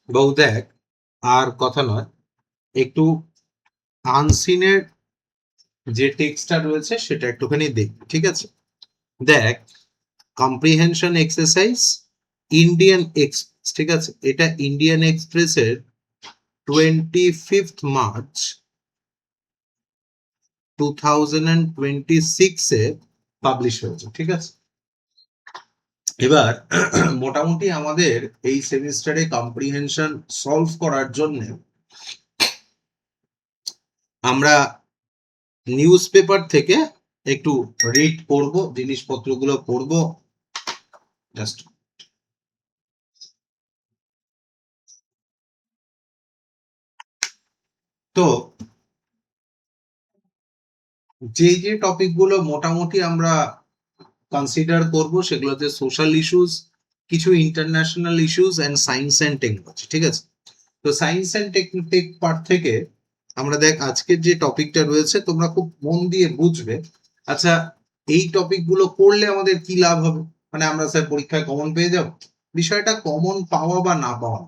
বউ দেখ, আর কথা নয়, একটু আনসিনের যে টেক্সটটা রয়েছে সেটা একটুখানি দেখবি, ঠিক আছে? দেখ, কম্প্রিহেনশন এক্সারসাইজ ইন্ডিয়ান এক্সপ্রেস, ঠিক আছে? এটা ইন্ডিয়ান এক্সপ্রেসের 25 মার্চ 2026 পাবলিশ হয়েছে, ঠিক আছে? এবার মোটামুটি আমাদের এই সেমিস্টারে কম্প্রিহেনশন সলভ করার জন্য আমরা নিউজ পেপার থেকে একটু রিড করব, জিনিসপত্রগুলো পড়বো। জাস্ট তো যে টপিকগুলো মোটামুটি আমরা কনসিডার করব সেগুলোতে সোশ্যাল ইস্যুস, কিছু international issues and science and technology, ঠিক আছে? তো সায়েন্স অ্যান্ড টেক পার্ট থেকে আমরা দেখ আজকের যে টপিকটা রয়েছে তোমরা খুব মন দিয়ে বুঝবে। আচ্ছা, এই টপিকগুলো পড়লে আমাদের কি লাভ হবে? মানে আমরা স্যার পরীক্ষায় কমন পেয়ে যাব? বিষয়টা কমন পাওয়া বা না পাওয়া,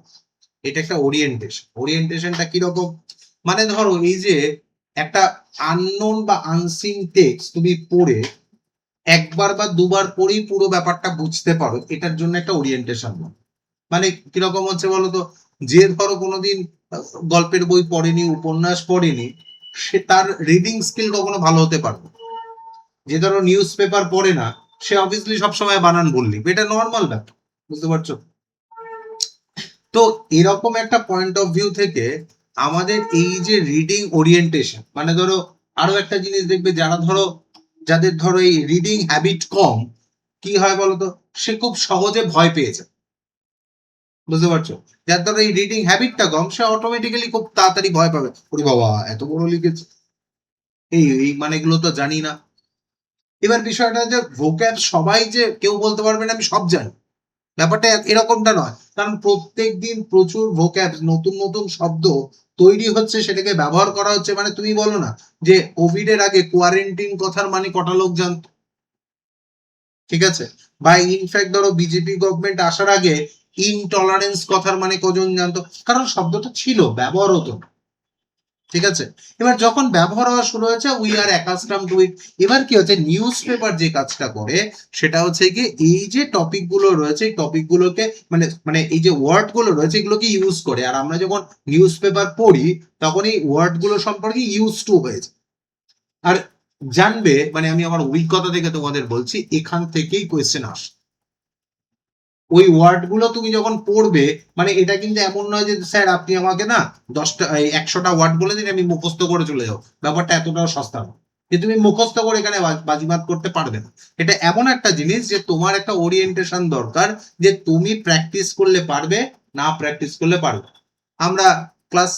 এটা একটা ওরিয়েন্টেশন। ওরিয়েন্টেশনটা কিরকম? মানে ধরো এই যে একটা আননোন বা আনসিন টেক্সট তুমি পড়ে একবার বা দুবার পড়েই পুরো ব্যাপারটা বুঝতে পারো, এটার জন্য একটা ওরিয়েন্টেশন। মানে কিরকম হচ্ছে বলতো, যে ধরো কোনোদিন গল্পের বই পড়েনি, উপন্যাস পড়েনি, সে তার রিডিং স্কিল কখনো ভালো হতে পারবে। যে ধরো নিউজ পেপার পড়ে না, সে অবভিয়াসলি সবসময় বানান ভুল লিখবে, এটা নর্মাল ব্যাপার, বুঝতে পারছো? তো এরকম একটা পয়েন্ট অফ ভিউ থেকে আমাদের এই যে রিডিং ওরিয়েন্টেশন, মানে ধরো আরো একটা জিনিস দেখবে, যারা ধরো যাদের ধরো এই রিডিং হ্যাবিট কম, কি হয় বলতো, সে খুব সহজে ভয় পেয়ে যায়, বুঝতে পারছো? যার ধরো এই রিডিং হ্যাবিটটা কম, সে অটোমেটিক্যালি খুব তাড়াতাড়ি ভয় পাবে, ওরে বাবা এত বড় লিখেছে, এই মানেগুলো তো জানি না। এবার বিষয়টা যে ভোক্যাব সবাই যে কেউ বলতে পারবে না আমি সব জানি, ব্যাপারটা এরকমটা নয়। কারণ প্রত্যেক দিন প্রচুর ভোক্যাব, নতুন নতুন শব্দ তৈরি হচ্ছে, সেটাকে ব্যবহার করা হচ্ছে। মানে তুমি বলো না যে কোভিড এর আগে কোয়ারেন্টিন কথার মানে কটা লোক জানতো, ঠিক আছে? বা ইনফ্যাক্ট ধরো বিজেপি গভর্নমেন্ট আসার আগে ইনটলারেন্স কথার মানে কজন জানতো? কারণ শব্দটা ছিল, ব্যবহার হতো, ঠিক আছে? এবার যখন ব্যবহার হওয়া শুরু হয়েছে, উই আর অ্যাকাস্টম টু ইট। এবার কি হচ্ছে, নিউজ পেপার যে কাজটা করে সেটা হচ্ছে কি, এই যে টপিক গুলো রয়েছে এই টপিক গুলোকে মানে মানে এই যে ওয়ার্ড গুলো রয়েছে এগুলোকে ইউজ করে, আর আমরা যখন নিউজ পেপার পড়ি তখন এই ওয়ার্ড গুলো সম্পর্কে ইউজ টু হয়েছে। আর জানবে, মানে আমি আমার অভিজ্ঞতা থেকে তোমাদের বলছি, এখান থেকেই কোয়েশ্চেন আসে। ওই ওয়ার্ড গুলো তুমি যখন পড়বে, মানে এটা কিন্তু এমন নয় যে স্যার আপনি আমাকে না 100টা ওয়ার্ড বলে দিন আমি মুখস্থ করে চলে যাও, ব্যাপারটা এতটাও সস্তা নয় যে তুমি মুখস্থ করে এখানে বাজিমাত করতে পারবে না। এটা এমন একটা জিনিস যে তোমার একটা ওরিয়েন্টেশন দরকার, যে তুমি প্র্যাকটিস করলে পারবে, না প্র্যাকটিস করলে পারবে। আমরা ক্লাস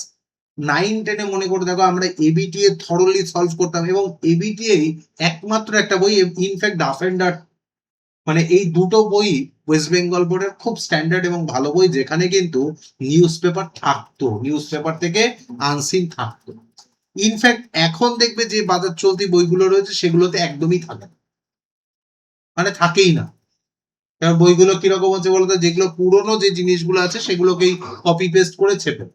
9-10 মনে করে দেখো, আমরা এবিটিএ থরলি সলভ করতাম, এবং এবিটিএ একমাত্র একটা বই, ইনফ্যাক্ট ডাফ এন্ড ডার্ট, মানে এই দুটো বই ওয়েস্ট বেঙ্গল বোর্ডের খুব স্ট্যান্ডার্ড এবং ভালো বই, যেখানে কিন্তু নিউজ পেপার থাকতো, নিউজ পেপার থেকে আনসিন থাকতো। ইনফ্যাক্ট এখন দেখবে যে বাজার চলতি বইগুলো রয়েছে সেগুলোতে একদমই থাকে না, মানে থাকেই না। কারণ বইগুলো কিরকম হচ্ছে বলতো, যেগুলো পুরনো যে জিনিসগুলো আছে সেগুলোকেই কপি পেস্ট করে ছেপে।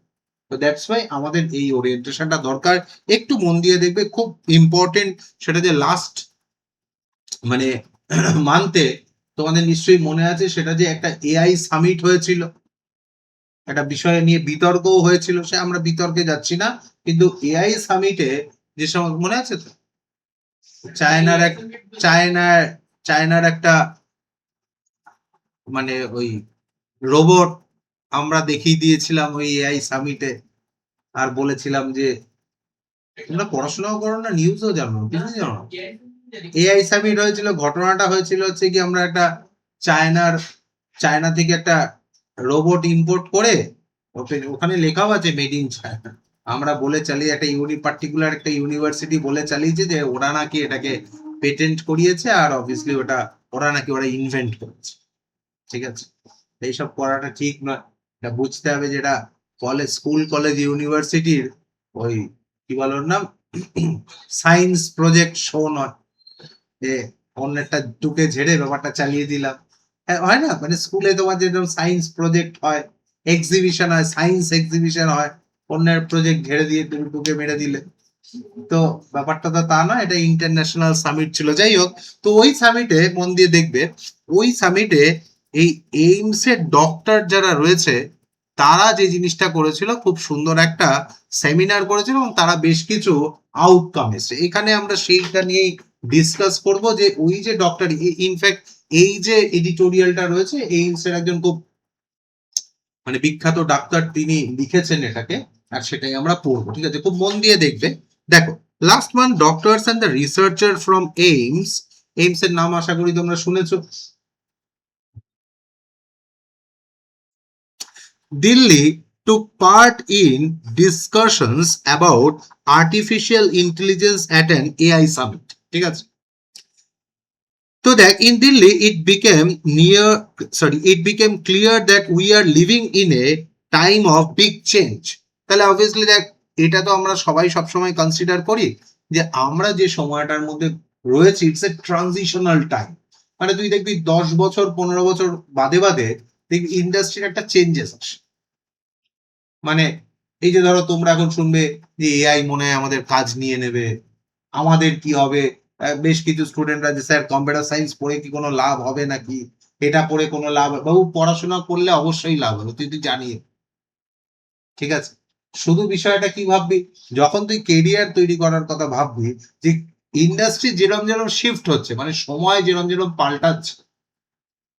তো দ্যাটস ওয়াই আমাদের এই ওরিয়েন্টেশনটা দরকার। একটু মন দিয়ে দেখবে, খুব ইম্পর্টেন্ট। সেটা যে লাস্ট মানে মান্থে তোমাদের নিশ্চয়ই মনে আছে, সেটা যে একটা এআই সামিট হয়েছিল, একটা বিষয় নিয়ে বিতর্কও হয়েছিল, সে আমরা বিতর্কে যাচ্ছি না, কিন্তু এআই সামিটে যে সময় মনে আছে তো, চায়নার এক চায়নার চায়নার একটা মানে ওই রোবট আমরা দেখিয়ে দিয়েছিলাম ওই এআই সামিটে, আর বলেছিলাম যে তোমরা পড়াশোনাও করো না, নিউজও জানো না, কিছু জানো না। এআই সামিট হয়েছিল, ঘটনাটা হয়েছিল হচ্ছে কি, আমরা একটা চায়নার চায়না থেকে একটা রোবট ইম্পোর্ট করে, ওখানে লেখাও আছে মেড ইন চায়না, আমরা বলে চালিয়ে একটা পার্টিকুলার একটা ইউনিভার্সিটি বলে চালিয়েছে যে ওরা নাকি এটাকে পেটেন্ট করিয়েছে, আর অবভিয়াসলি ওরা নাকি ওরা ইনভেন্ট করেছে, ঠিক আছে? এইসব করাটা ঠিক নয়। এটা বুঝতে হবে যেটা কলেজ, স্কুল, কলেজ, ইউনিভার্সিটির ওই কি বলে ওর নাম, সায়েন্স প্রজেক্ট শো নয় যে অন্যেরটা টুকে ঝেড়ে ব্যাপারটা চালিয়ে দিলাম। হয় না, মানে স্কুলে তোমার যেরকম সায়েন্স প্রজেক্ট হয়, এক্সিবিশন হয়, সায়েন্স এক্সিবিশন হয়, অন্যের প্রজেক্ট ঘেরে দিয়ে তুমি টুকে মেরে দিলে। তো ব্যাপারটা তো তা না, এটা ইন্টারন্যাশনাল সামিট ছিল। যাই হোক, তো ওই সামিটে মন দিয়ে দেখবে, ওই সামিটে এই এইমস এর ডক্টর যারা রয়েছে তারা যে জিনিসটা করেছিল, খুব সুন্দর একটা সেমিনার করেছিল এবং তারা বেশ কিছু আউটকাম এসেছে। এখানে আমরা সেইটা নিয়েই ডিসকাস করব যে ওই যে ডক্টর, ইনফ্যাক্ট এই যে এডিটোরিয়ালটা রয়েছে, এইমস এর একজন খুব মানে বিখ্যাত ডাক্তার তিনি লিখেছেন এটাকে, আর সেটাই আমরা পড়বো। ঠিক আছে, খুব মন দিয়ে দেখবে। দেখো, last month doctors and the researcher from AIIMS, AIIMS এর নাম আশা করি তোমরা শুনেছো, Delhi took part in discussions about artificial intelligence at an AI summit. ঠিক আছে, তো দেখ, in Delhi it became clear that we are living in a time of big change. তাহলে অবভিয়াসলি দেখ, এটা তো আমরা সবাই সবসময় কনসিডার করি যে আমরা যে সময়টার মধ্যে রয়েছি, ইটস এ ট্রানজিশনাল টাইম। মানে তুই দেখবি 10 বছর 15 বছর বাদে বাদে দেখবি ইন্ডাস্ট্রির একটা চেঞ্জেস আসে। মানে এই যে ধরো তোমরা এখন শুনবে যে এআই মনে হয় আমাদের কাজ নিয়ে নেবে, আমাদের কি হবে। বেশ কিছু স্টুডেন্টরা যে স্যার কম্পিউটার সায়েন্স পড়ে কি কোনো লাভ হবে নাকি, এটা পড়ে কোনো লাভ, বাবু পড়াশোনা করলে অবশ্যই লাভ হবে, তুই তুই জানিয়ে। ঠিক আছে, শুধু বিষয়টা কি ভাববি, যখন তুই কেরিয়ার তৈরি করার কথা ভাববি, যে ইন্ডাস্ট্রি যেরকম যেরকম শিফট হচ্ছে, মানে সময় যেরকম যেরকম পাল্টাচ্ছে,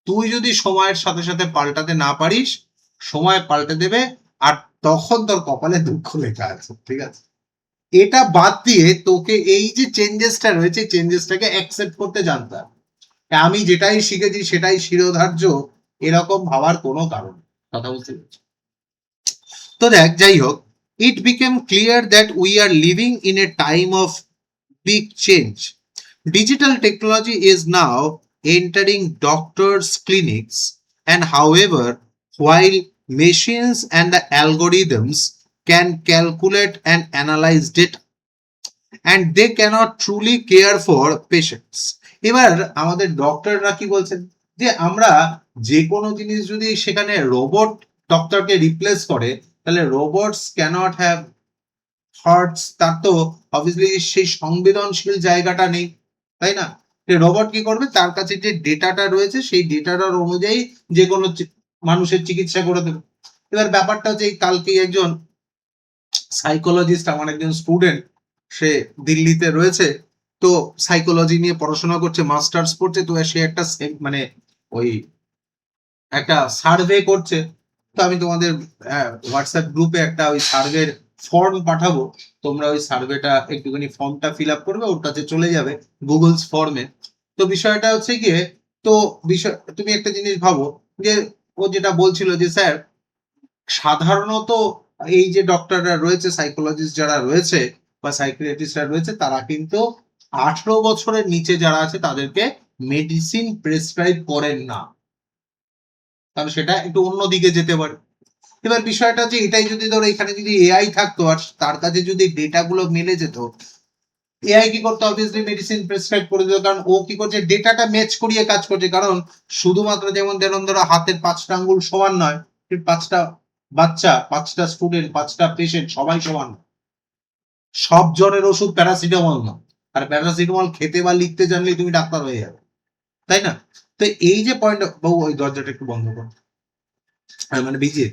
তুই যদি সময়ের সাথে সাথে পাল্টাতে না পারিস, সময় পাল্টে দেবে, আর তখন তোর কপালে দুঃখ লেখা আছে। ঠিক আছে, এটা বাদ দিয়ে তোকে এই যে চেঞ্জেসটা রয়েছে, চেঞ্জেসটাকে অ্যাকসেপ্ট করতে জানতে হবে। আমি যেটাই শিখেছি সেটাই শিরোধার্য, এরকম ভাবার কোনো কারণ নেই। কথা বলতে পারছি? তো দেখ, যাই হোক, it became clear that we are living in a time of big change. Digital technology is now entering doctors' clinics, and however, while machines and the algorithms can calculate and analyze data, and they cannot truly care for patients. এবার আমাদের ডক্টররা কি বলছেন, যে আমরা যে কোনো জিনিস যদি সেখানে রোবট ডক্টরকে রিপ্লেস করে, তাহলে রোবটস ক্যানট হ্যাভ হার্টস, তার তো অবভিয়াসলি সেই সংবেদনশীল জায়গাটা নেই, তাই না। রোবট কি করবে, তার কাছে যে ডেটাটা রয়েছে সেই ডেটাটার অনুযায়ী যে কোনো মানুষের চিকিৎসা করে দেবে। এবার ব্যাপারটা হচ্ছে, কালকে একজন সাইকোলজিস্ট, আমার একজন স্টুডেন্ট, সে দিল্লিতে রয়েছে, তো সাইকোলজি নিয়ে পড়াশোনা করছে, মাস্টার্স পড়ছে, তো সে একটা মানে ওই একটা সার্ভে করছে। তো আমি তোমাদের হোয়াটসঅ্যাপ গ্রুপে একটা ওই সার্ভের ফর্ম পাঠাবো, তোমরা ওই সার্ভেটা একটুখানি ফর্মটা ফিল আপ করবে, ওর কাছে চলে যাবে গুগলস ফর্মে। তো বিষয়টা হচ্ছে গিয়ে, তো বিষয় তুমি একটা জিনিস ভাবো, যে ও যেটা বলছিল যে স্যার, সাধারণত এই যে ডক্টররা রয়েছে, সাইকোলজিস্ট যারা রয়েছে বা সাইকিয়াট্রিস্টরা রয়েছে, তারা কিন্তু 18 বছরের নিচে যারা আছে তাদেরকে মেডিসিন প্রেসক্রাইব করেন না, তাহলে সেটা একটু অন্যদিকে যেতে পারে। এবার বিষয়টা হচ্ছে এটাই, যদি ধরো এখানে যদি এআই থাকতো আর তার কাছে যদি ডেটা গুলো মেলে যেত, এআই কি করতো, অবভিয়াসলি মেডিসিন প্রেসক্রাইব করে দিত, কারণ ও কি করছে, ডেটাটা ম্যাচ করিয়ে কাজ করছে। কারণ শুধুমাত্র যেমন ধরো হাতের 5টা আঙ্গুল সমান নয়, 5টা বাচ্চা, 5টা স্টুডেন্ট, 5টা পেশেন্ট সবাই সমান, সব জ্বরের ওষুধ প্যারাসিটামল না, আর প্যারাসিটামল খেতে বা লিখতে জানলেই তুমি ডাক্তার হয়ে যাবে, তাই না। তো এই যে পয়েন্ট, বউ ওই দরজাটা একটু বন্ধ কর, মানে বিজি।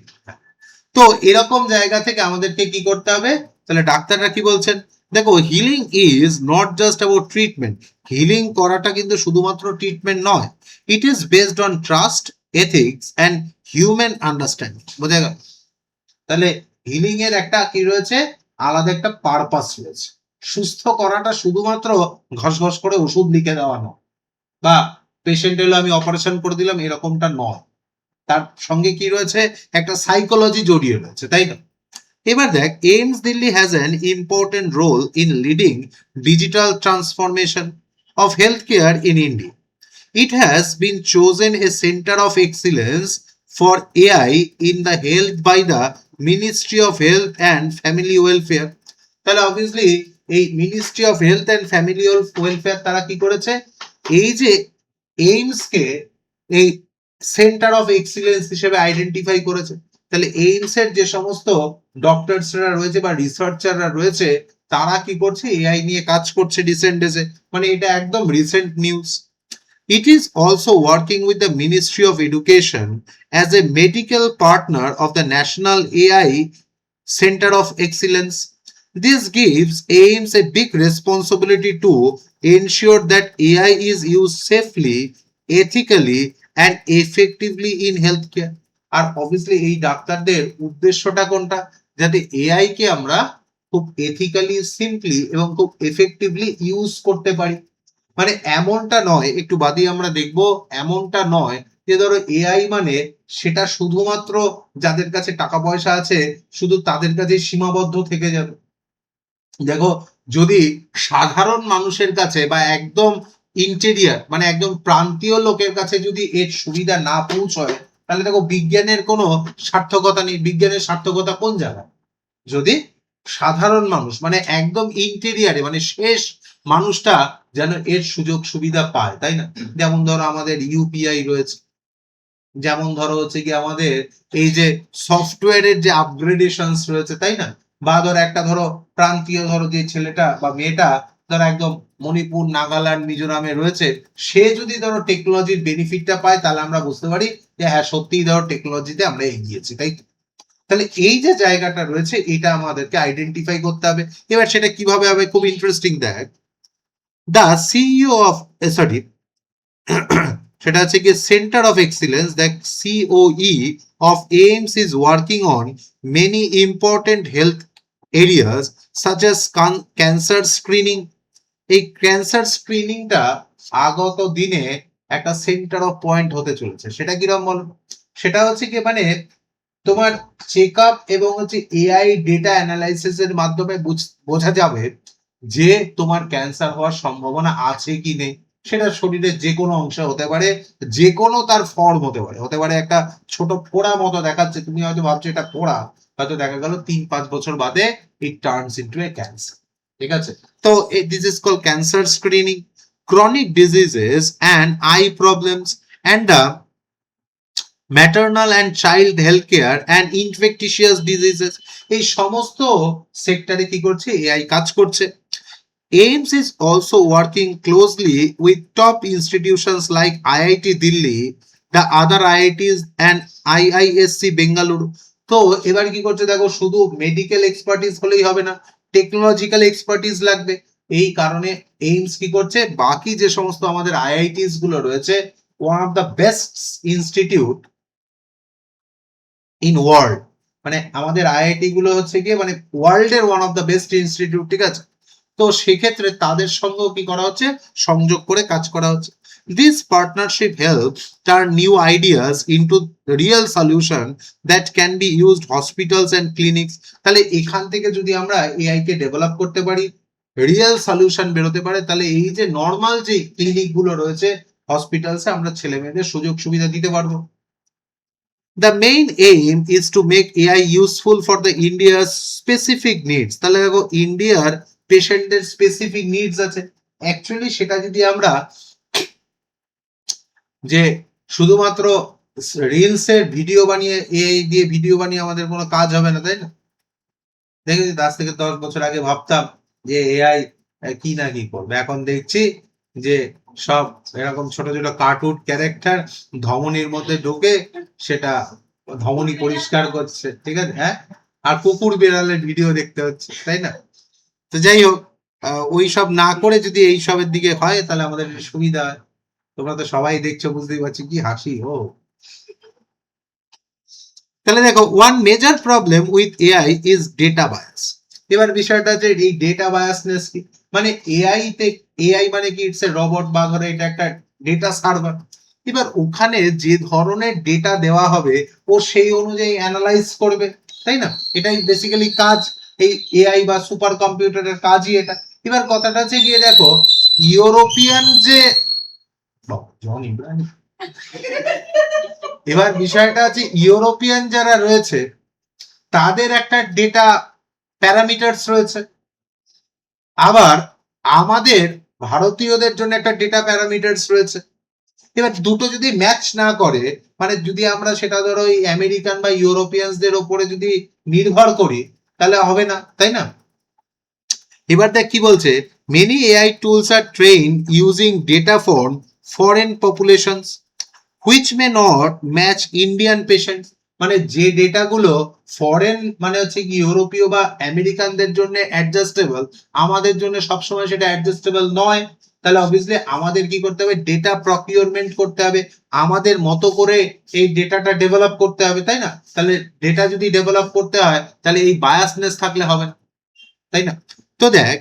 তো এরকম জায়গা থেকে আমাদেরকে কি করতে হবে, তাহলে ডাক্তাররা কি বলছেন, দেখো, healing is not just about treatment. Healing করাটা কিন্তু শুধুমাত্র ট্রিটমেন্ট নয়, it is based on trust, ethics and human understanding. বোঝা গেল? তাহলে হিলিং এর একটা কি রয়েছে, আলাদা একটা পারপাস রয়েছে। সুস্থ করাটা শুধুমাত্র ঘস ঘস করে ওষুধ লিখে দেওয়া নয়, বা পেশেন্ট এলো আমি অপারেশন করে দিলাম, এরকমটা নয়। তার সঙ্গে কি রয়েছে, একটা সাইকোলজি জড়িয়ে রয়েছে, তাই না। এবার দেখ, AIIMS Delhi has an important role in leading digital transformation of healthcare in India. It has been chosen a center of excellence for AI in the health by the Ministry of Health and Family Welfare. তাহলে obviously এই ministry of health and family welfare তারা কি করেছে, এই যে AIIMS কে এই centre of excellence হিসেবে identify করেছে। তাহলে এইমস এর যে সমস্ত ডক্টরসরা রয়েছে বা রিসার্চাররা রয়েছে তারা কি করছে, এআই নিয়ে কাজ করছে রিসেন্ট ডেজে, মানে এটা একদম recent news. It is also working with the Ministry of Education as a medical partner of the National AI Center of Excellence. This gives AIMS a big responsibility to ensure that AI is used safely, ethically, and effectively in healthcare. আর obviously এই ডাক্তারদের উদ্দেশ্যটা কোনটা, যাতে AI কে আমরা খুব ethically, simply এবং খুব এফেক্টিভলি ইউজ করতে পারি। মানে এমনটা নয়, একটু বাদেই আমরা দেখব, এমনটা নয় যে ধরো এআই মানে সেটা শুধুমাত্র যাদের কাছে টাকা পয়সা আছে শুধু তাদের কাছে সীমাবদ্ধ থেকে যাবে। দেখো, যদি সাধারণ মানুষের কাছে বা একদম ইন্টেরিয়ার মানে একদম প্রান্তীয় লোকের কাছে যদি এর সুবিধা না পৌঁছয়, তাহলে দেখো বিজ্ঞানের কোনো সার্থকতা নেই। বিজ্ঞানের সার্থকতা কোন জায়গায়, যদি সাধারণ মানুষ মানে একদম ইন্টেরিয়ারে মানে শেষ মানুষটা যেন এর সুযোগ সুবিধা পায়, তাই না? যেমন ধরো আমাদের ইউপিআই রয়েছে, যেমন ধরো হচ্ছে কি আমাদের এই যে সফটওয়্যারের যে আপগ্রেডেশন রয়েছে, তাই না? বা ধরো একটা ধরো প্রান্তীয় ধরো যে ছেলেটা বা মেয়েটা ধরো একদম মণিপুর, নাগাল্যান্ড, মিজোরামে রয়েছে, সে যদি ধরো টেকনোলজির বেনিফিটটা পায় তাহলে আমরা বুঝতে পারি যে হ্যাঁ সত্যিই ধরো টেকনোলজিতে আমরা এগিয়েছি, তাই তো? তাহলে এই যে জায়গাটা রয়েছে এটা আমাদেরকে আইডেন্টিফাই করতে হবে। এবার সেটা কিভাবে হবে, খুব ইন্টারেস্টিং। দেখ, দ্য সিইও অফ সরি সেটা হচ্ছে কি centre of excellence, the COE of AIIMS is working on many important health areas such as cancer screening. এই ক্যান্সার স্ক্রিনিংটা আগত দিনে একটা সেন্টার অফ পয়েন্ট হতে চলেছে। সেটা কিরকম বলো, সেটা হচ্ছে কি মানে তোমার চেক আপ এবং হচ্ছে এআই ডেটা অ্যানালাইসিস এর মাধ্যমে বোঝা যাবে যে তোমার ক্যান্সার হওয়ার সম্ভাবনা আছে কি নেই। সেটা শরীরের যে কোনো অংশে হতে পারে, যে কোনো তার ফর্ম হতে পারে। হতে পারে একটা ছোট ফোড়া মতো দেখাচ্ছে, তুমি হয়তো ভাবছো এটা ফোড়া, হয়তো দেখা গেল 3-5 বছর বাদে it turns into a cancer. ঠিক আছে? তো this is called cancer screening, chronic diseases and eye problems and the maternal and child health care and infectious diseases, এই সমস্ত সেক্টরে কি করছে, এআই কাজ করছে। AIMS is also working closely with top institutions like IIT Delhi, the other IITs and IISc Bengaluru. তো এবার কি করছে দেখো, শুধু মেডিকেল এক্সপার্টিস হলেই হবে না, টেকনোলজিক্যাল এক্সপার্টিস লাগবে। এই কারণে এইমস কি করছে, বাকি যে সমস্ত আমাদের আইআইটিস গুলো রয়েছে, one of the best institute in world, মানে আমাদের আইআইটি গুলো হচ্ছে গিয়ে মানে ওয়ার্ল্ড এর one of the best institute, ঠিক আছে? তো সেক্ষেত্রে তাদের সঙ্গেও কি করা হচ্ছে, সংযোগ করে কাজ করা হচ্ছে। This partnership help turn new ideas into real solution that can be used hospitals and clinics. তাহলে এখান থেকে যদি আমরা এআই কে ডেভেলপ করতে পারি, রিয়েল সলিউশন বেরোতে পারে, তাহলে এই যে নর্মাল যে ক্লিনিক গুলো রয়েছে, হসপিটালসে আমরা ছেলে মেয়েদের সুযোগ সুবিধা দিতে পারবো। The main aim is to make AI useful for the India's specific needs. তাহলে দেখো ইন্ডিয়ার পেশেন্টের স্পেসিফিক নিডস আছে, অ্যাকচুয়ালি সেটা যদি আমরা যে শুধুমাত্র রিলস এর ভিডিও বানিয়ে এআই দিয়ে ভিডিও বানিয়ে আমাদের কোনো কাজ হবে না, তাই না? দেখেছি 10 থেকে 10 বছর আগে ভাবতাম যে এআই কি না কি করবে, এখন দেখছি যে সব এরকম ছোট ছোট কার্টুন ক্যারেক্টার ধমনির মধ্যে ঢুকে সেটা ধমনি পরিষ্কার করছে, ঠিক আছে? হ্যাঁ, আর কুকুর বেড়ালের ভিডিও দেখতে হচ্ছে, তাই না? তো যাই হোক, ওই সব না করে যদি এই সবের দিকে হয় তাহলে আমাদের সুবিধা হয়। তোমরা তো সবাই দেখছো, বুঝতেই পারছি কি হাসি। ও তাহলে দেখো, one major problem with AI is data bias. এবার বিষয়টা যে এই ডেটা বায়াসনেস কি, মানে এআই তে, এআই মানে কি, ইটস এ রোবট বা ধরো এটা একটা ডেটা সার্ভার। এবার ওখানে যে ধরনের ডেটা দেওয়া হবে ও সেই অনুযায়ী অ্যানালাইজ করবে, তাই না? এটাই বেসিক্যালি কাজ, এই এআই বা সুপার কম্পিউটারের কাজই এটা। এবার কথাটা হচ্ছে গিয়ে দেখো, ইউরোপিয়ান যে জন ইব্রাহিম, এবার বিষয়টা আছে ইউরোপিয়ান যারা রয়েছে তাদের একটা ডেটা প্যারামিটারস রয়েছে, আবার আমাদের ভারতীয়দের জন্য একটা ডেটা প্যারামিটারস রয়েছে। এবার দুটো যদি ম্যাচ না করে, মানে যদি আমরা সেটা ধরো এই আমেরিকান বা ইউরোপিয়ানসদের ওপরে যদি নির্ভর করি, তাহলে হবে না, তাই না? এবার দেখ কি বলছে, many AI tools are train using data from foreign populations which may not match Indian patient. মানে যে ডেটাগুলো ফরেন মানে হচ্ছে কি ইউরোপীয় বা আমেরিকানদের জন্য অ্যাডজাস্টেবল, আমাদের জন্য সবসময় সেটা অ্যাডজাস্টেবল নয়। তাহলে অবভিয়াসলি আমাদের কি করতে হবে, ডেটা প্রকিউরমেন্ট করতে হবে, আমাদের মতো করে এই ডেটাটা ডেভেলপ করতে হবে, তাই না? তাহলে ডেটা যদি ডেভেলপ করতে হয় তাহলে এই বায়াসনেস থাকলে হবে না, তাই না? তো দেখ,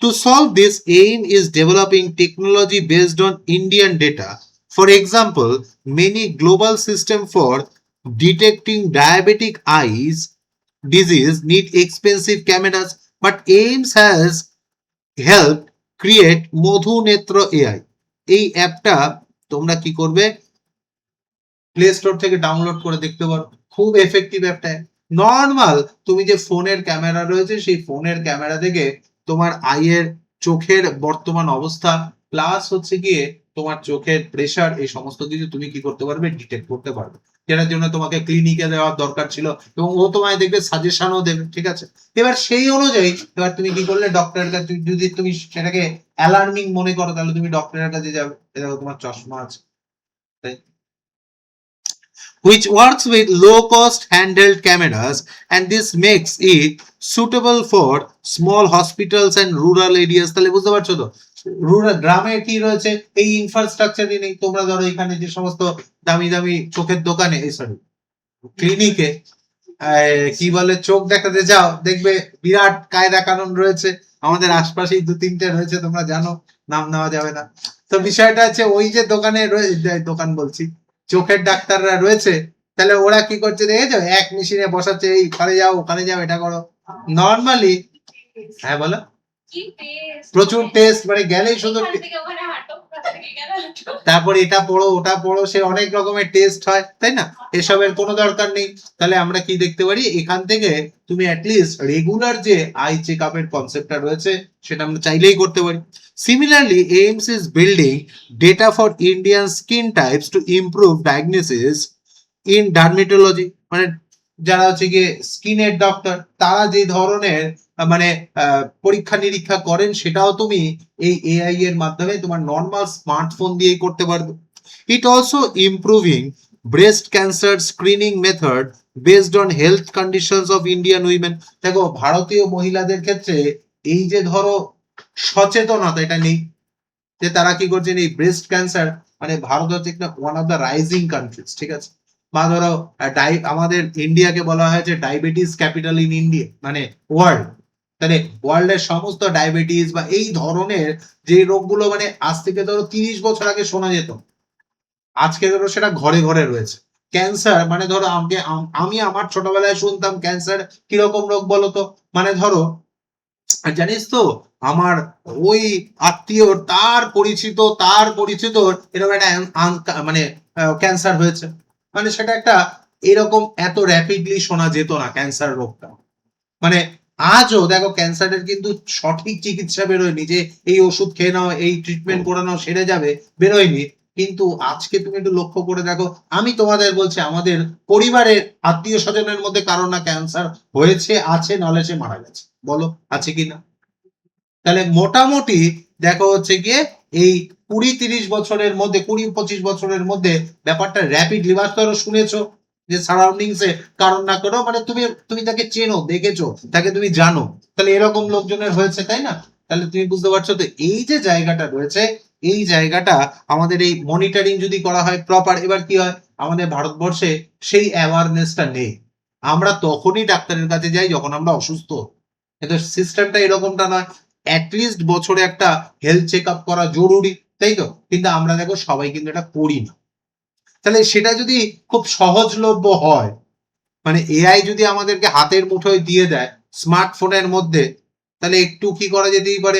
to solve this, AIM is developing technology based on Indian data. For example, many global systems for detecting diabetic eyes disease need expensive cameras, but AIMS has helped create Modhu Netra AI. এই অ্যাপটা তোমরা কি করবে, play store থেকে download করে দেখতে পারো, খুব এফেক্টিভ একটা। নর্মাল তুমি যে ফোনের ক্যামেরা রয়েছে সেই ফোনের ক্যামেরা থেকে তোমার আইয়ের চোখের বর্তমান অবস্থা প্লাস হচ্ছে গিয়ে তোমার চোখের প্রেসার, এই সমস্ত কিছু তুমি কি করতে পারবে, ডিটেক্ট করতে পারবে, যেটার জন্য তোমাকে ক্লিনিকে দেওয়ার দরকার ছিল, এবং ও তোমায় দেখবে সাজেশনও দেবে, ঠিক আছে? এবার সেই অনুযায়ী এবার তুমি কি করলে, ডক্টরের কাছে যদি তুমি সেটাকে অ্যালার্মিং মনে করো তাহলে তুমি ডক্টরের কাছে যাবে, দেখো তোমার চশমা আছে, তাই, which works with low-cost handheld cameras, and this makes it suitable for small hospitals and rural areas. তাহলে বুঝতে পারছো তো, রুরাল গ্রামে কি রয়েছে, এই ইনফ্রাস্ট্রাকচারই নেই। তোমরা ধরো এখানে যে সমস্ত দামি দামি চোখের দোকানে, সরি ক্লিনিকে কি বলে চোখ দেখাতে যাও, দেখবে বিরাট কায়দা কানুন রয়েছে, আমাদের আশপাশেই দু তিনটে রয়েছে, তোমরা জানো, নাম নেওয়া যাবে না। তো বিষয়টা আছে ওই যে দোকানে দোকান বলছি, চোখের ডাক্তাররা রয়েছে, তাহলে ওরা কি করছে দেখেছো, এক মেশিনে বসাচ্ছে, এই ওখানে যাও ওখানে যাও এটা করো নর্মালি। হ্যাঁ বলো, প্রচুর টেস্ট, মানে গেলেই শুধু তারপর এটা পড়ো ওটা পড়ো, সে অনেক রকমের টেস্ট হয়, তাই না? এসবের কোনো দরকার নেই। তাহলে আমরা কি দেখতে পারি, এখান থেকে তুমি অ্যাটলিস্ট রেগুলার যে আই চেক আপের কনসেপ্টটা রয়েছে সেটা আমরা চাইলেই করতে পারি। Similarly, AIMS is building data for Indian skin types to improve diagnosis in dermatology. মানে যারা হচ্ছে গিয়ে স্কিনের ডক্টর, তারা যে ধরনের মানে পরীক্ষা নিরীক্ষা করেন সেটাও তুমি এই এআই এর মাধ্যমে তোমার নর্মাল স্মার্টফোন দিয়েই করতে পারবে। It also improving breast cancer screening method based on health conditions of Indian women. দেখো ভারতীয় মহিলাদের ক্ষেত্রে এই যে ধরো সচেতনতা এটা নেই, যে তারা কি করছেন এই ব্রেস্ট ক্যান্সার, মানে ভারত হচ্ছে একটা one of the rising countries, ঠিক আছে? বা ধরো আমাদের ইন্ডিয়াকে বলা হয়েছে ডায়াবেটিস ক্যাপিটাল ইন ইন্ডিয়া, মানে ওয়ার্ল্ড। তাহলে ওয়ার্ল্ডের সমস্ত ডায়াবেটিস বা এই ধরনের যে রোগগুলো মানে আজ থেকে ধরো 30 বছর আগে শোনা যেত, আজকে ধরো সেটা ঘরে ঘরে রয়েছে। ক্যান্সার মানে ধরো আমি আমার ছোটবেলায় শুনতাম ক্যান্সার কিরকম রোগ বলতো, মানে ধরো জানিস তো আমার ওই আত্মীয় তার পরিচিত এরকম একটা মানে ক্যান্সার হয়েছে, মানে সেটা একটা এরকম এত র্যাপিডলি শোনা যেত না ক্যান্সার রোগটা। মানে আজও দেখো ক্যান্সারের কিন্তু সঠিক চিকিৎসা বেরোয়নি, যে এই ওষুধ খেয়ে নাও এই ট্রিটমেন্ট করে নাও সেরে যাবে, বেরোয়নি। কিন্তু আজকে তুমি একটু লক্ষ্য করে দেখো, আমি তোমাদের বলছি আমাদের পরিবারের আত্মীয় স্বজনের মধ্যে কারো না ক্যান্সার হয়েছে, আছে, নলে সে মারা গেছে, বলো আছে কি না? তাহলে মোটামুটি দেখো হচ্ছে গিয়ে এই 20-30 বছরের মধ্যে, 20-25 বছরের মধ্যে ব্যাপারটা র্যাপিডলি, ধরো শুনেছো যে সারাউন্ডিংস এ কারণ না করো, মানে তুমি তুমি তাকে চেনো, দেখেছো, তাকে তুমি জানো, তাহলে এরকম লোকজনের হয়েছে, তাই না? তাহলে তুমি বুঝতে পারছো তো এই যে জায়গাটা রয়েছে, এই জায়গাটা আমাদের এই মনিটরিং যদি করা হয় প্রপার, এবার কি হয়, আমাদের ভারতবর্ষে সেই অ্যাওয়ারনেসটা নেই। আমরা তখনই ডাক্তারের কাছে যাই যখন আমরা অসুস্থ, কিন্তু সিস্টেমটা এরকমটা নয়, অ্যাটলিস্ট বছরে একটা হেলথ চেক আপ করা জরুরি, তাই তো? কিন্তু আমরা দেখো সবাই কিন্তু এটা করি না। তাহলে সেটা যদি খুব সহজলভ্য হয়, মানে এআই যদি আমাদেরকে হাতের মুঠোয় দিয়ে দেয় স্মার্টফোনের মধ্যে, তাহলে একটু কি করা যেতেই পারে,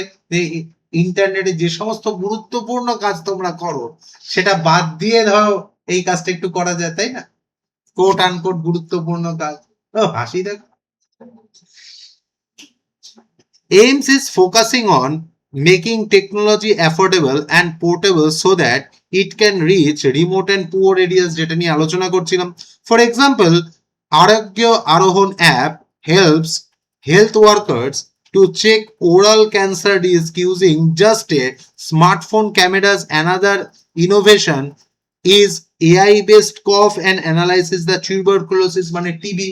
ইন্টারনেটে যে সমস্ত গুরুত্বপূর্ণ কাজ তোমরা করো সেটা বাদ দিয়ে ধরো এই কাজটা একটু করা যায়, তাই না? কোট আনকোট গুরুত্বপূর্ণ কাজ। ও হাসি দেখো। AIMS is focusing on making technology affordable and portable so that it can reach remote and poor areas, যেটা নিয়ে আলোচনা করছিলাম। For example, আরোগ্য আরোহণ app helps health workers to check oral cancer risk using just a smartphone cameras. Another innovation is AI based cough and analysis the tuberculosis মানে TB.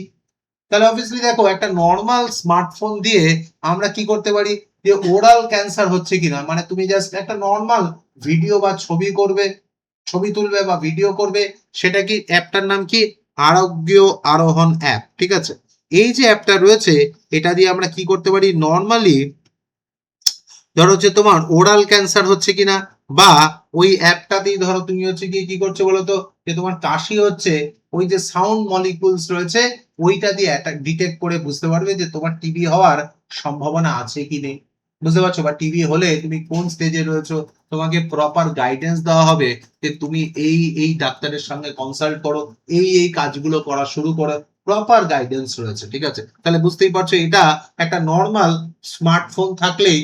তাহলে obviously দেখো একটা নর্মাল স্মার্টফোন দিয়ে আমরা কি করতে পারি, যে ওরাল ক্যান্সার হচ্ছে কিনা, মানে তুমি জাস্ট একটা নর্মাল ভিডিও বা ছবি করবে, ছবি তুলবে বা ভিডিও করবে, সেটা কি অ্যাপটার নাম কি আরোগ্য আরোহণ অ্যাপ, ঠিক আছে। এই যে অ্যাপটা রয়েছে এটা দিয়ে আমরা কি করতে পারি, নর্মালি ধরো যে তোমার ওরাল ক্যান্সার হচ্ছে কিনা, বা ওই অ্যাপটাতেই ধরো তুমি হচ্ছে কি করছো বলতো, যে তোমার কাশি হচ্ছে, ওই যে সাউন্ড মলিকুলস রয়েছে ওইটা দিয়ে ডিটেক্ট করে বুঝতে পারবে যে তোমার টিবি হওয়ার সম্ভাবনা আছে কি নেই, বুঝতে পারছো, বা টিবি হলে তুমি কোন স্টেজে রয়েছো, তোমাকে প্রপার গাইডেন্স দেওয়া হবে যে তুমি এই ডাক্তারের সঙ্গে কনসাল্ট করো, এই কাজগুলো করা শুরু করো, প্রপার গাইডেন্স রয়েছে, ঠিক আছে। তাহলে বুঝতেই পারছো এটা একটা নর্মাল স্মার্টফোন থাকলেই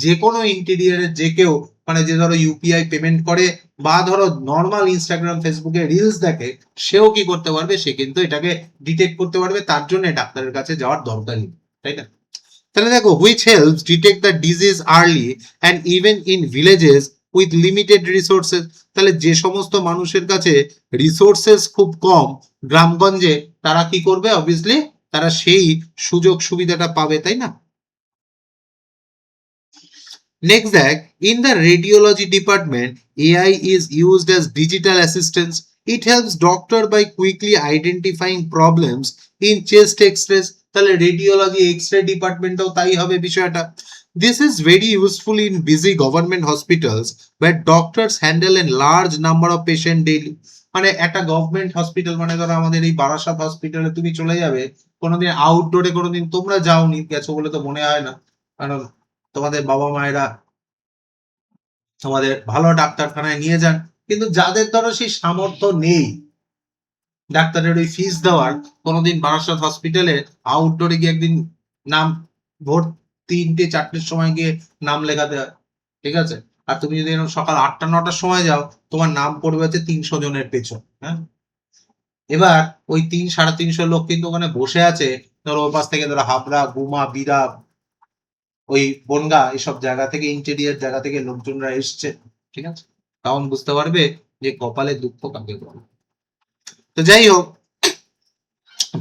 যে কোনো ইন্টেরিয়ারের যে কেউ, মানে যে ধরো ইউপিআই পেমেন্ট করে বা ধরো নর্মাল ইনস্টাগ্রাম ফেসবুকে রিলস দেখে, সেও কি করতে পারবে, সে কিন্তু এটাকে ডিটেক্ট করতে পারবে, তার জন্য ডাক্তারের কাছে যাওয়ার দরকার নেই, তাই না। তাহলে দেখো which helps detect the disease early and even in villages with limited resources. তাহলে যে সমস্ত মানুষের কাছে রিসোর্সেস খুব কম গ্রামগঞ্জে, তারা কি করবে, অবভিয়াসলি তারা সেই সুযোগ সুবিধাটা পাবে, তাই না। Next, that in the radiology department, AI is used as digital assistance. It helps doctor by quickly identifying problems in chest X-rays. তাহলে রেডিওলজি এক্স-রে ডিপার্টমেন্টও তাই হবে বিষয়টা। This is very useful in busy government hospitals where doctors handle a large number of patient daily. মানে একটা government hospital, মানে ধরো আমাদের এই বারাসাত হসপিটালে তুমি চলে যাবে, কোনোদিন আউটডোরে কোনোদিন তোমরা যাওনি, গেছো বলে তো মনে হয় না, কারণ তোমাদের বাবা মায়েরা তোমাদের ভালো ডাক্তারখানায় নিয়ে যান, কিন্তু যাদের ধরো সেই সামর্থ্য নেই ডাক্তারের ওই ফিস দেওয়ার, কোনোদিন বারাসাত হসপিটালে আউটডোরে গিয়ে একদিন নাম, ভোর 3টে 4টের সময় গিয়ে নাম লেখাতে হয়, ঠিক আছে। আর তুমি যদি সকাল 8টা 9টার সময় যাও, তোমার নাম পড়বে হচ্ছে 300 জনের পেছন, হ্যাঁ। এবার ওই 300-350 লোক কিন্তু ওখানে বসে আছে, ধরো ওর পাশ থেকে ধরো হাবড়া, গুমা, বিরা, ওই বনগা, এসব জায়গা থেকে, ইন্টেরিয়ার জায়গা থেকে লোকজনরা এসছে, ঠিক আছে। তখন বুঝতে পারবে যে কপালে দুঃখ কাকে বলে। তো যাই হোক,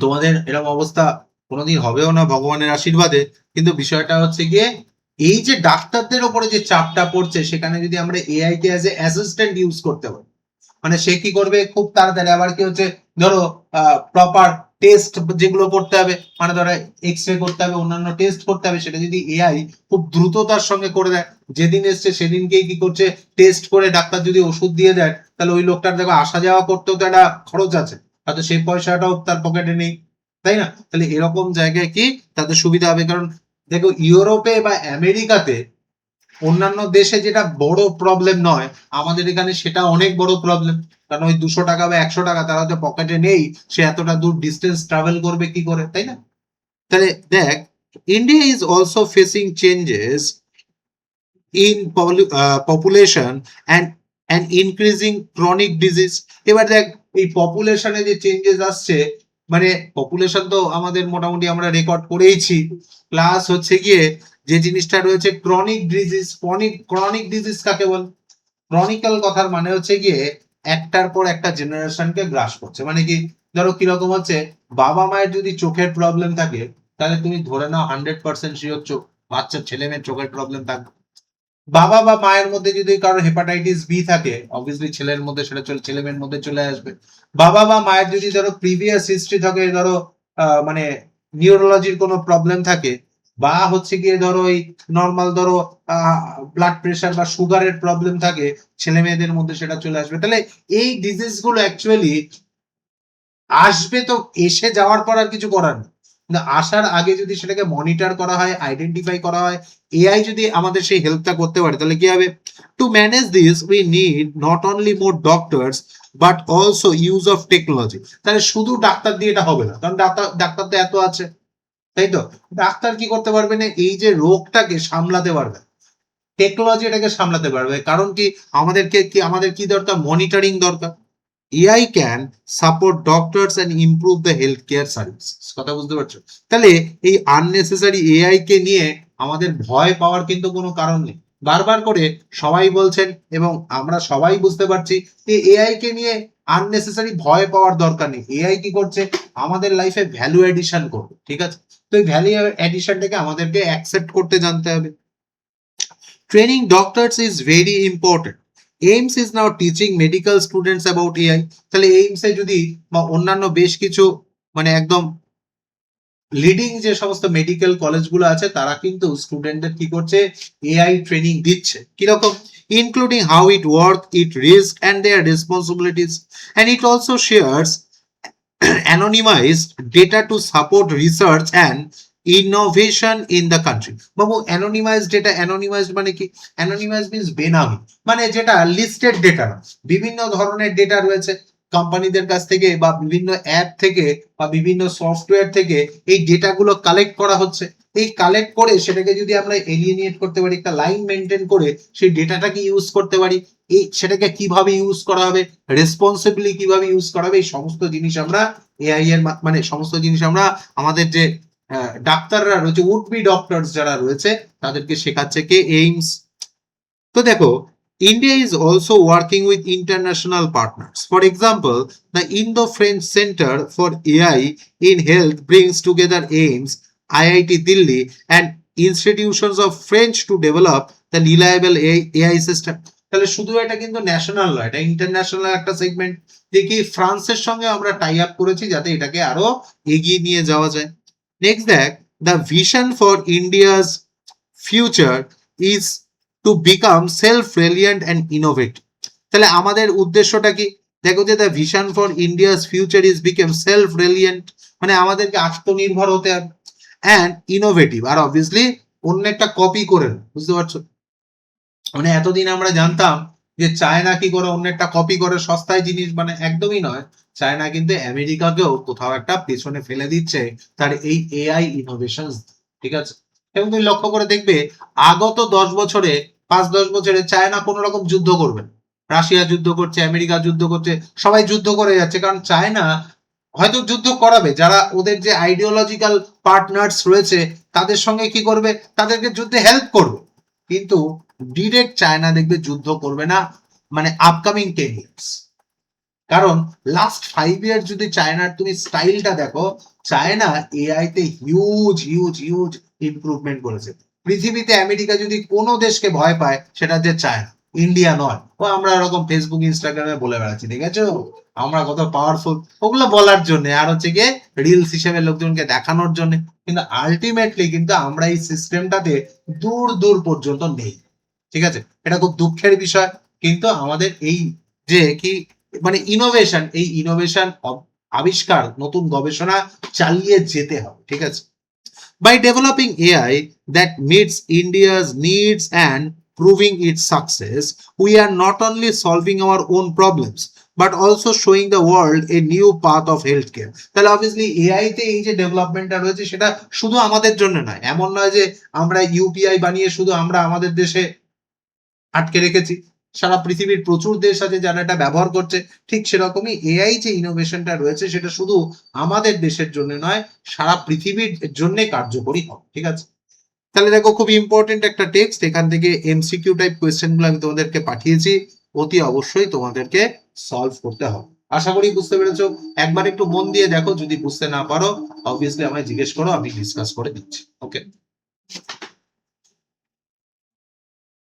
তোমাদের এরকম অবস্থা কোনোদিন হবেও না ভগবানের আশীর্বাদে, কিন্তু বিষয়টা হচ্ছে গিয়ে এই যে ডাক্তারদের উপরে যে চাপটা পড়ছে, সেখানে যদি আমরা AI K as a assistant use করতে পারি, মানে সে কি করবে খুব তাড়াতাড়ি, আবার কি হচ্ছে ধরো প্রপার টেস্ট যেগুলো করতে হবে, মানে ধরো এক্স রে করতে হবে, অন্যান্য টেস্ট করতে হবে, সেটা যদি এআই খুব দ্রুততার সঙ্গে করে দেয়, যেদিন এসছে সেদিনকেই কি করছে টেস্ট করে ডাক্তার যদি ওষুধ দিয়ে দেয়, তাহলে ওই লোকটার দেখো আসা যাওয়া করতেও তো একটা খরচ আছে, হয়তো সেই পয়সাটাও তার পকেটে নেই, তাই না। তাহলে এরকম জায়গায় কি তাদের সুবিধা হবে, কারণ দেখো ইউরোপে বা আমেরিকাতে, অন্যান্য দেশে যেটা বড় প্রবলেম নয়, আমাদের এখানে সেটা অনেক বড় প্রবলেম, কারণ ওই 200 টাকা বা 100 টাকা তারা তো পকেটে নেই, সে এতটা দূর ডিস্টেন্স ট্রাভেল করবে কি করে, তাই না। তাহলে দেখ, India is also facing changes in population and increasing chronic disease. এবার দেখ এই পপুলেশনে যে চেঞ্জেস আসছে, মানে পপুলেশন তো আমাদের মোটামুটি আমরা রেকর্ড করেইছি, প্লাস হচ্ছে গিয়ে যে জিনিসটা রয়েছে ক্রনিক ডিজিজ। ক্রনিক ডিজিজ কাকে বল, ক্রনিক্যাল কথার মানে হচ্ছে গিয়ে একটার পর একটা জেনারেশনকে গ্রাস করছে, মানে কি ধরো কিরকম হচ্ছে, বাবা মায়ের যদি চোখের প্রবলেম থাকে, তাহলে তুমি ধরে নাও 100% শিওর বাচ্চার ছেলে মেয়ের চোখের প্রবলেম থাকবে। বাবা বা মায়ের মধ্যে যদি কারোর হেপাটাইটিস বি থাকে, অবভিয়াসলি ছেলের মধ্যে সেটা ছেলে মেয়ের মধ্যে চলে আসবে। বাবা বা মায়ের যদি ধরো প্রিভিয়াস হিস্ট্রি থাকে, ধরো মানে নিউরোলজির কোনো প্রবলেম থাকে, বা হচ্ছে গিয়ে ধরো ওই নর্মাল ধরো ব্লাড প্রেশার বা সুগারের প্রবলেম থাকে, ছেলে মেয়েদের মধ্যে সেটা চলে আসবে। তাহলে এই ডিজিজ গুলো অ্যাকচুয়ালি আসবে, তো এসে যাওয়ার পর আর কিছু করার নেই, কিন্তু আসার আগে যদি সেটাকে মনিটর করা হয়, আইডেন্টিফাই করা হয়, এআই যদি আমাদের সেই হেল্পটা করতে পারে, তাহলে কি হবে, to manage this we need not only more doctors but also use of technology. তাহলে শুধু ডাক্তার দিয়ে এটা হবে না, কারণ ডাক্তার তো এত আছে, তাই তো। ডাক্তার কি করতে পারবে না, এই যে রোগটাকে সামলাতে পারবে, টেকনোলজি এটাকে সামলাতে পারবে। কারণ কি আমাদের কি দরকার? মনিটরিং দরকার। AI can support doctors and improve the health care service. কথা বুঝতে পারছো? তাহলে এই আননেসেসারি এআই কে নিয়ে আমাদের ভয় পাওয়ার কিন্তু কোনো কারণ নেই। বারবার করে সবাই বলছেন এবং আমরা সবাই বুঝতে পারছি যে এআই কে নিয়ে আননেসেসারি ভয় পাওয়ার দরকার নেই। এআই কি করছে? আমাদের লাইফে ভ্যালু এডিশন করবে, ঠিক আছে? তো এই ভ্যালু এডিশনটাকে আমাদেরকে অ্যাকসেপ্ট করতে জানতে হবে। Training doctors is very important. AIIMS is now teaching medical students about AI. তাহলে এইমসে যদি বা অন্যান্য বেশ কিছু মানে একদম লিডিং যে সমস্ত মেডিকেল কলেজগুলো আছে তারা কিন্তু স্টুডেন্টদের কি করছে? এআই ট্রেনিং দিচ্ছে। কিরকম? Including how it work, it risk and their responsibilities, and it also shares anonymized data to support research and innovation in the country. Babu anonymized data, anonymized মানে কি? anonymized means বেনামি, মানে যেটা listed data না। বিভিন্ন ধরনের data রয়েছে কোম্পানিদের কাছ থেকে বা বিভিন্ন অ্যাপ থেকে বা বিভিন্ন সফটওয়্যার থেকে এই ডেটাগুলো কালেক্ট করা হচ্ছে। এই কালেক্ট করে সেটাকে যদি আমরা এলিয়েনেট করতে পারি, একটা লাইন মেনটেন করে সেই ডেটাটাকে ইউজ করতে পারি, এই সেটাকে কিভাবে ইউজ করা হবে, রেসপন্সিবলি কিভাবে ইউজ করা হবে, এই সমস্ত জিনিস আমরা এআই এর মানে সমস্ত জিনিস আমরা আমাদের যে ডাক্তাররা রয়েছে, উড বি ডক্টরস যারা রয়েছে তাদেরকে শেখাচ্ছে কে? এইমস। তো দেখো, India is also working with international partners. For example, the Indo-French Center for AI in Health brings together AIIMS, IIT Delhi, and institutions of French to develop the reliable AI system. তাহলে শুধু এটা কিন্তু national নয়, এটা international একটা segment, যে কি ফ্রান্সের সঙ্গে আমরা টাই আপ করেছি যাতে এটাকে আরো এগিয়ে নিয়ে যাওয়া যায়। নেক্সট দেখ, the vision for India's future is to become self reliant and innovative. তাহলে আমাদের উদ্দেশ্যটা কি? দেখো যে the vision for India's future is become self reliant, মানে আমাদেরকে আত্মনির্ভর হতে হবে, অ্যান্ড ইনোভেটিভ, আর অবভিয়াসলি অন্য একটা কপি করে, বুঝতে পারছো? মানে এতদিন আমরা জানতাম যে চায়না কি করে, অন্য একটা কপি করে সস্তায় জিনিস বানায়, একদমই নয়। চায়না কিন্তু আমেরিকাকেও কোথাও একটা পেছনে ফেলে দিচ্ছে তার এই এআই ইনোভেশন, ঠিক আছে? এবং তুমি লক্ষ্য করে দেখবে আগত 10 বছরে, 5-10 বছরে চায়না কোন রকম যুদ্ধ করবে, রাশিয়া যুদ্ধ করছে, আমেরিকা যুদ্ধ করছে, সবাই যুদ্ধ করে যাচ্ছে, কারণ চায়না হয়তো যুদ্ধ করাবে, যারা ওদের যে আইডিওলজিক্যাল পার্টনার্স রয়েছে তাদের সঙ্গে কি করবে? তাদেরকে যুদ্ধে হেল্প করবে, কিন্তু ডিরেক্ট চায়না দেখবে যুদ্ধ করবে না, মানে আপকামিং 10 ইয়ার্স। কারণ লাস্ট 5 ইয়ার যদি চায়নার তুমি স্টাইলটা দেখো, চায়না এআই তে হিউজ হিউজ হিউজ ইমপ্রুভমেন্ট করেছে। পৃথিবীতে আমেরিকা যদি কোনো দেশকে ভয় পায় সেটা যে চায়না, ইন্ডিয়া নয়। ও আমরা এরকম ফেসবুক ইনস্টাগ্রামে বলে বেড়াচ্ছি, ঠিক আছে, আমরা কত পাওয়ারফুল, ওগুলো বলার জন্য আর হচ্ছে গিয়ে রিলস হিসেবে লোকজনকে দেখানোর জন্য, কিন্তু আলটিমেটলি কিন্তু আমরা এই সিস্টেমটাতে দূর দূর পর্যন্ত নেই, ঠিক আছে? এটা খুব দুঃখের বিষয়, কিন্তু আমাদের এই যে কি মানে ইনোভেশন, এই ইনোভেশন আবিষ্কার, নতুন গবেষণা চালিয়ে যেতে হবে, ঠিক আছে? By developing AI that meets India's needs and proving its success, we are not only solving our own problems but also showing the world a new path of healthcare. তাহলে অবভিয়াসলি এআই তে এই যে ডেভেলপমেন্টটা রয়েছে সেটা শুধু আমাদের জন্য নয়, এমন নয় যে আমরা ইউপিআই বানিয়ে শুধু আমরা আমাদের দেশে আটকে রেখেছি, সারা পৃথিবীর প্রচুর দেশ আছে যারা এটা ব্যবহার করছে। ঠিক সেরকমই এআই যে ইনোভেশনটা রয়েছে সেটা শুধু আমাদের দেশের জন্য নয়, সারা পৃথিবীর জন্য কার্যকরী হবে, ঠিক আছে? তাহলে দেখো, খুব ইম্পর্টেন্ট একটা টেক্সট, এখান থেকে এমসিকিউ টাইপ কোয়েশ্চেনগুলো আমি তোমাদেরকে পাঠিয়েছি, অতি অবশ্যই তোমাদেরকে সলভ করতে হবে। আশা করি বুঝতে পেরেছো। একবার একটু মন দিয়ে দেখো, যদি বুঝতে না পারো অবভিয়াসলি আমায় জিজ্ঞেস করো, আমি ডিসকাস করে দিচ্ছি। ওকে।